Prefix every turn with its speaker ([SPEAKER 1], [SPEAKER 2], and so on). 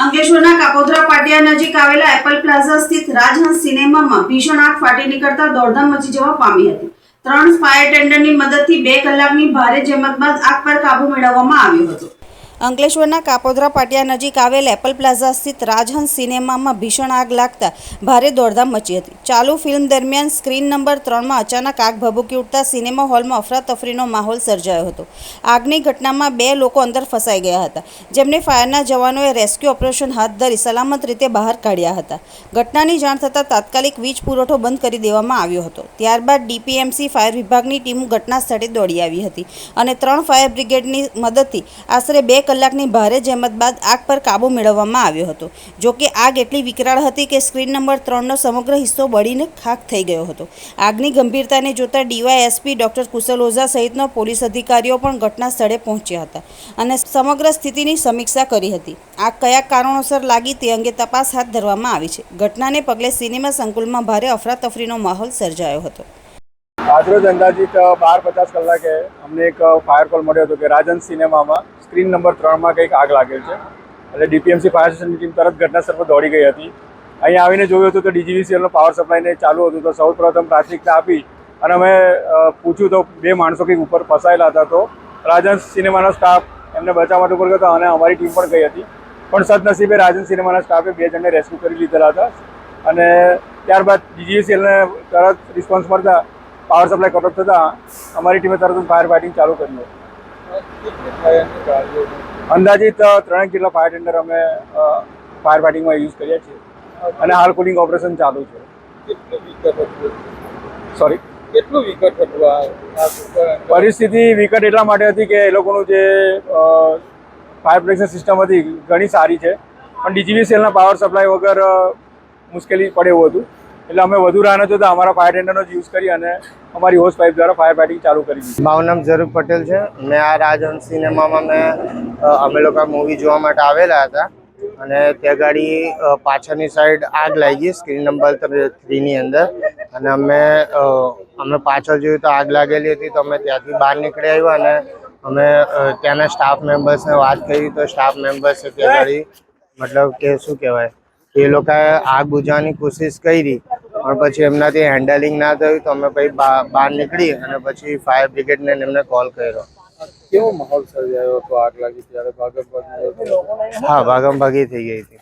[SPEAKER 1] અંકલેશ્વરના કાપોદ્રા પાટિયા નજીક આવેલા એપલ પ્લાઝા સ્થિત રાજહંસ સિનેમામાં ભીષણ આગ ફાટી નીકળતા દોડધામ મચી જવા પામી હતી। 3 ફાયર ટેન્ડરની મદદથી 2 કલાકની ભારે જહેમત બાદ આગ પર કાબુ મેળવવામાં આવ્યો હતો। અંકલેશ્વરના કાપોદ્રા પાટિયા નજીક આવેલ એપલ પ્લાઝા સ્થિત રાજહંસ સિનેમામાં ભીષણ આગ લાગતા ભારે દોડધામ મચી હતી। ચાલુ ફિલ્મ દરમિયાન સ્ક્રીન નંબર 3માં અચાનક આગ ભભૂકી ઉઠતા સિનેમા હોલમાં અફરાતફરીનો માહોલ સર્જાયો હતો। આગની ઘટનામાં 2 લોકો અંદર ફસાઈ ગયા હતા, જેમને ફાયરના જવાનોએ રેસ્ક્યુ ઓપરેશન હાથ ધરી સલામત રીતે બહાર કાઢ્યા હતા। ઘટનાની જાણ થતાં તાત્કાલિક વીજ પુરવઠો બંધ કરી દેવામાં આવ્યો હતો। ત્યારબાદ ડીપીએમસી ફાયર વિભાગની ટીમ ઘટના સ્થળે દોડી આવી હતી અને 3 ફાયર બ્રિગેડની મદદથી આશરે 2 કલાકની ભારે જહેમત બાદ આગ પર કાબુ મેળવવામાં આવ્યો હતો। જો કે આગ એટલી વિકરાળ હતી કે સ્ક્રીન નંબર 3નો સમગ્ર હિસ્સો બળીને ખાખ થઈ ગયો હતો। આગની ગંભીરતાને જોતા ડીવાયએસપી ડોક્ટર કુશલ ઓઝા સહિતના પોલીસ અધિકારીઓ પણ ઘટના સ્થળે પહોંચ્યા હતા અને સમગ્ર સ્થિતિની સમીક્ષા કરી હતી। આગ કયા કારણોસર લાગી તે અંગે તપાસ હાથ ધરવામાં આવી છે। ઘટનાને પગલે સિનેમા સંકુલમાં ભારે અફરાતફરીનો માહોલ સર્જાયો હતો।
[SPEAKER 2] આજરોજ અંદાજિત 12:50 કલાકે અમને એક ફાયર કોલ મળ્યો હતો કે રાજહંસ સિનેમામાં સ્ક્રીન નંબર 3માં કંઈક આગ લાગેલ છે। એટલે ડીપીએમસી ફાયર સ્ટેશનની ટીમ તરત ઘટનાસ્થળ પર દોડી ગઈ હતી। અહીંયા આવીને જોયું હતું તો ડીજીવીસીએલનો પાવર સપ્લાયને ચાલુ હતું, તો સૌપ્રથમ પ્રાથમિકતા આપી અને અમે પૂછ્યું તો 2 માણસો કંઈક ઉપર ફસાયેલા હતા। તો રાજહંસ સિનેમાનો સ્ટાફ એમને બચાવવા માટે ઉપર ગયો હતો અને અમારી ટીમ પણ ગઈ હતી, પણ સદનસીબે રાજહંસ સિનેમાના સ્ટાફે 2 જણને રેસ્ક્યુ કરી લીધેલા હતા અને ત્યારબાદ ડીજીવીસીએલને તરત રિસ્પોન્સ મળતા પાવર સપ્લાય કટ ઓફ થતાં અમારી ટીમે તરત ફાયર ફાઇટિંગ ચાલુ કર્યું। અંદાજિત 3 જેટલા ફાયર ટેન્ડર અમે ફાયર ફાઇટિંગમાં યુઝ કર્યા છીએ અને હાલ કુલિંગ ઓપરેશન ચાલુ છે। સોરી,
[SPEAKER 3] કેટલું વિકટ હતું?
[SPEAKER 2] પરિસ્થિતિ વિકટ એટલા માટે હતી કે એ લોકોનું જે ફાયર પ્રોટેક્શન સિસ્ટમ હતી ઘણી સારી છે, પણ ડીજીવીસીએલના પાવર સપ્લાય વગર મુશ્કેલી પડે એવું હતું। એટલે અમે વધુ રાહ ન જોતા અમારા ફાયર ટેન્ડરનો જ યુઝ કરી અને અમારી હોસ પાઇપ દ્વારા ફાયર ફાઇટિંગ ચાલુ કરી દીધી।
[SPEAKER 4] મારું નામ ઝરૂર પટેલ છે। મેં આ રાજહંસ સિનેમામાં અમે લોકો મૂવી જોવા માટે આવેલા હતા અને ત્યાં ગાડી પાછળની સાઈડ આગ લાગી સ્ક્રીન નંબર 3ની અંદર અને અમે પાછળ જોયું તો આગ લાગેલી હતી, તો અમે ત્યાંથી બહાર નીકળી આવ્યા અને અમે ત્યાંના સ્ટાફ મેમ્બર્સને વાત કરી તો સ્ટાફ મેમ્બર્સે ત્યાં ગાડી મતલબ કે શું કહેવાય એ લોકોએ આગ બુઝાવવાની કોશિશ કરી, પણ પછી એમનાથી હેન્ડલિંગ ના થયું તો અમે પછી બહાર નીકળી અને પછી ફાયર બ્રિગેડને એમને કોલ કર્યો।
[SPEAKER 3] કેવો માહોલ સર્જાયો હતો આગ લાગી ત્યારે? ભાગમભાગી?
[SPEAKER 4] હા, ભાગમભાગી થઈ ગઈ હતી।